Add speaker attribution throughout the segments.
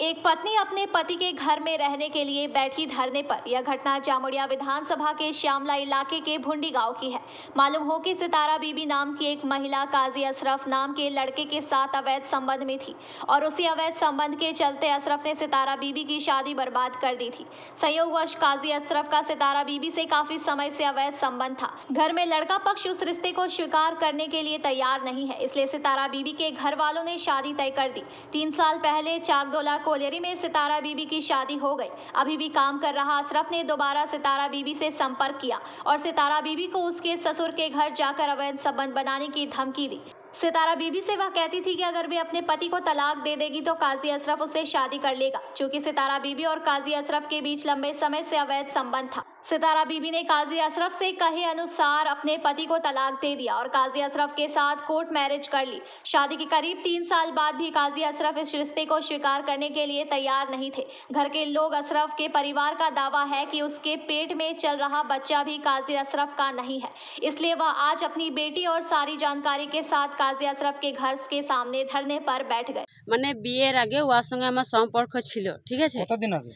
Speaker 1: एक पत्नी अपने पति के घर में रहने के लिए बैठी धरने पर। यह घटना जामुड़िया विधानसभा के श्यामला इलाके के भुंडी गांव की है। मालूम हो कि सितारा बीबी नाम की एक महिला काजी अशरफ नाम के लड़के के साथ अवैध संबंध में थी और उसी अवैध संबंध के चलते अशरफ ने सितारा बीबी की शादी बर्बाद कर दी थी। संयोगवश काजी अशरफ का सितारा बीबी से काफी समय से अवैध संबंध था। घर में लड़का पक्ष उस रिश्ते को स्वीकार करने के लिए तैयार नहीं है, इसलिए सितारा बीबी के घर वालों ने शादी तय कर दी। 3 साल पहले चाकदोला कोलियरी में सितारा बीबी की शादी हो गई। अभी भी काम कर रहा अशरफ ने दोबारा सितारा बीबी से संपर्क किया और सितारा बीबी को उसके ससुर के घर जाकर अवैध संबंध बनाने की धमकी दी। सितारा बीबी से वह कहती थी कि अगर वे अपने पति को तलाक दे देगी तो काजी अशरफ उससे शादी कर लेगा। चूंकि सितारा बीबी और काजी अशरफ के बीच लंबे समय से अवैध संबंध था, सितारा बीबी ने काजी अशरफ से कहे अनुसार अपने पति को तलाक दे दिया और काजी अशरफ के साथ कोर्ट मैरिज कर ली। शादी के करीब 3 साल बाद भी काजी अशरफ इस रिश्ते को स्वीकार करने के लिए तैयार नहीं थे। घर के लोग अशरफ के परिवार का दावा है कि उसके पेट में चल रहा बच्चा भी काजी अशरफ का नहीं है, इसलिए वह आज अपनी बेटी और सारी जानकारी के साथ काजी अशरफ के घर के सामने धरने पर बैठ गए।
Speaker 2: মানে বিয়ের আগে ওর সঙ্গে আমার সম্পর্ক ছিল, ঠিক আছে।
Speaker 3: কতদিন আগে?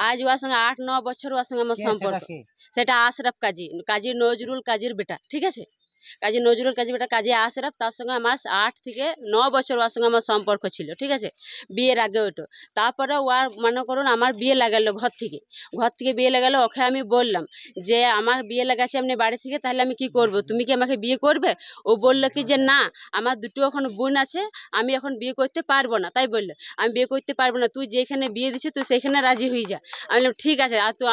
Speaker 2: আজ ওর সঙ্গে 8-9 বছর ওর সঙ্গে আমার সম্পর্ক। সেটা আশরাফ কাজী, কাজী নজরুল কাজীর বেটা, ঠিক আছে। কাজী নজরুল কাজী বেটা কাজী আশরাফ, তার সঙ্গে আমার 8 থেকে 9 বছর ওর সঙ্গে আমার সম্পর্ক ছিল, ঠিক আছে। বিয়ের আগে ওটা, তারপরে ওর মনে করুন আমার বিয়ে লাগালো ঘর থেকে বিয়ে লাগালো। ওকে আমি বললাম যে আমার বিয়ে লাগাচ্ছে আপনি বাড়ি থেকে, তাহলে আমি কি করব, তুমি কি আমাকে বিয়ে করবে? ও বললো কি যে না, আমার দুটো এখন বোন আছে, আমি এখন বিয়ে করতে পারবো না। তাই বললো আমি বিয়ে করতে পারবো না, তুই যেখানে বিয়ে দিচ্ছিস তুই সেখানে রাজি হয়ে যা। আমি বললাম ঠিক আছে। আর তো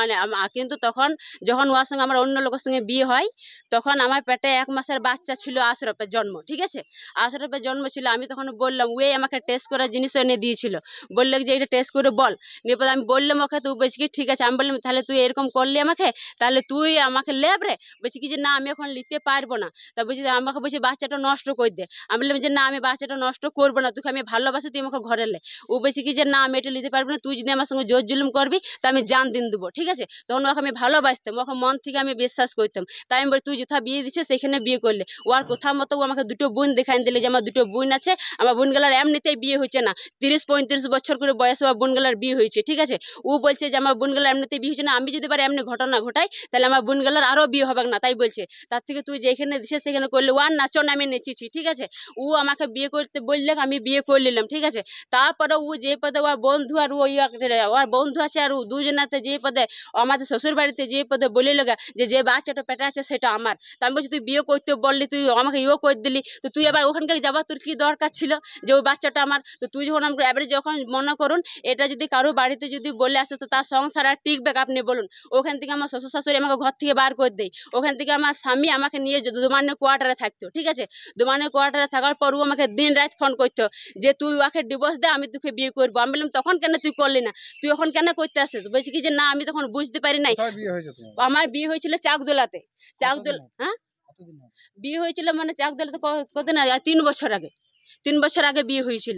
Speaker 2: কিন্তু তখন যখন ওর সঙ্গে আমার অন্য লোকের সঙ্গে বিয়ে হয়, তখন আমার পেটে 1 মাসের বাচ্চা ছিল, আশরাফের জন্ম, ঠিক আছে। আশরাফের জন্ম ছিল। আমি তখন বললাম, ওই আমাকে টেস্ট করার জিনিস এনে দিয়েছিল, বললো যে এটা টেস্ট করে বল। নিয়ে আমি বললাম ওকে, তুই বলছি কি ঠিক আছে। আমি বললাম তাহলে তুই এরকম করলি আমাকে, তাহলে তুই আমাকে লেব রে। বলছি কি যে না আমি এখন নিতে পারবো না। তা বলছি আমাকে বলছি বাচ্চাটা নষ্ট করে দে। আমি বললাম যে না আমি বাচ্চাটা নষ্ট করবো না, তোকে আমি ভালোবাসি, তুই আমাকে ঘরে লে। ও বলছি কি যে না আমি এটা নিতে পারবো না, তুই যদি আমার সঙ্গে জোর জুলুম করবি তা আমি জান দিন দেবো, ঠিক আছে। তখন ওকে আমি ভালোবাসতাম, ওকে মন থেকে আমি বিশ্বাস করতাম। তাই আমি বলি তুই যেথা বিয়ে দিচ্ছে সেখানে বিয়ে করলে। ওর কথা মতো ও আমাকে দুটো বোন দেখাই দিলে যে আমার দুটো বোন আছে। আমার বোনগুলার এমনিতেই বিয়ে হয়েছে না, 30-35 বছর করে বয়সে আমার বোনগুলার বিয়ে হয়েছে, ঠিক আছে। ও বলছে যে আমার বোনগুলার এমনিতেই বিয়ে হয়েছে না, আমি যদি এবার এমনি ঘটনা ঘটাই তাহলে আমার বোনগুলার আরও বিয়ে হবে না। তাই বলছে তার থেকে তুই যেখানে দিছে সেখানে করলে। ওর নাচন আমি নেচেছি, ঠিক আছে। ও আমাকে বিয়ে করতে বললে, আমি বিয়ে করে নিলাম, ঠিক আছে। তারপরে ও যে পদে ওর বন্ধু আর ওর বন্ধু আছে আর ও দুজনাতে যে পদে আমাদের শ্বশুর বাড়িতে যে পদে বলে লগা যে বাচ্চাটা পেটে আছে সেটা আমার। তা আমি বলছি তুই বিয়ে করতে বললি, তুই আমাকে ইয়ে করে দিলি, তো তুই আবার ওখানকার যাবার তোর কি দরকার ছিল যে ওই বাচ্চাটা আমার? তো তুই যখন আমরা এবারে যখন মনে করুন এটা যদি কারো বাড়িতে যদি বলে আসে তো তার সংসার আর টিকবে আপনি বলুন? ওখান থেকে আমার শ্বশুর শাশুড়ি আমাকে ঘর থেকে বার করে দেয়। ওখান থেকে আমার স্বামী আমাকে নিয়ে দুমানের কোয়ার্টারে থাকতো, ঠিক আছে। দুমানের কোয়ার্টারে থাকার পর ও আমাকে দিন রাত ফোন করতো যে তুই ওকে ডিভোর্স দে, আমি তোকে বিয়ে করবো। আমি বললাম তখন কেন তুই করলি না, তুই এখন কেন করতে আসিস? বলছি কি যে না আমি তখন বুঝতে পারি নাই। আমার বিয়ে হয়েছিল চাকদোলাতে। হ্যাঁ বিয়ে হয়েছিল মানে চাকদোলাতে কতদিন আগে? 3 বছর আগে। 3 বছর আগে বিয়ে হয়েছিল।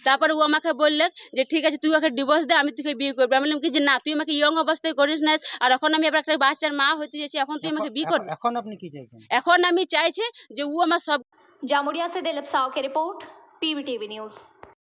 Speaker 2: তারপরে ও আমাকে বললে যে ঠিক আছে তুই ওকে ডিভোর্স দে, আমি তোকে বিয়ে করবো। আমি বললাম কি যে না তুই আমাকে ইয়ং অবস্থায় করিস না, আর এখন আমি আবার একটা বাচ্চার মা হতে যাচ্ছি, এখন তুই আমাকে বিয়ে করবি।
Speaker 3: এখন আপনি কি চাইছেন?
Speaker 2: এখন আমি চাইছি যে ও আমার সব।
Speaker 1: जामुड़िया से दिलीप साव की रिपोर्ट, PVTV न्यूज।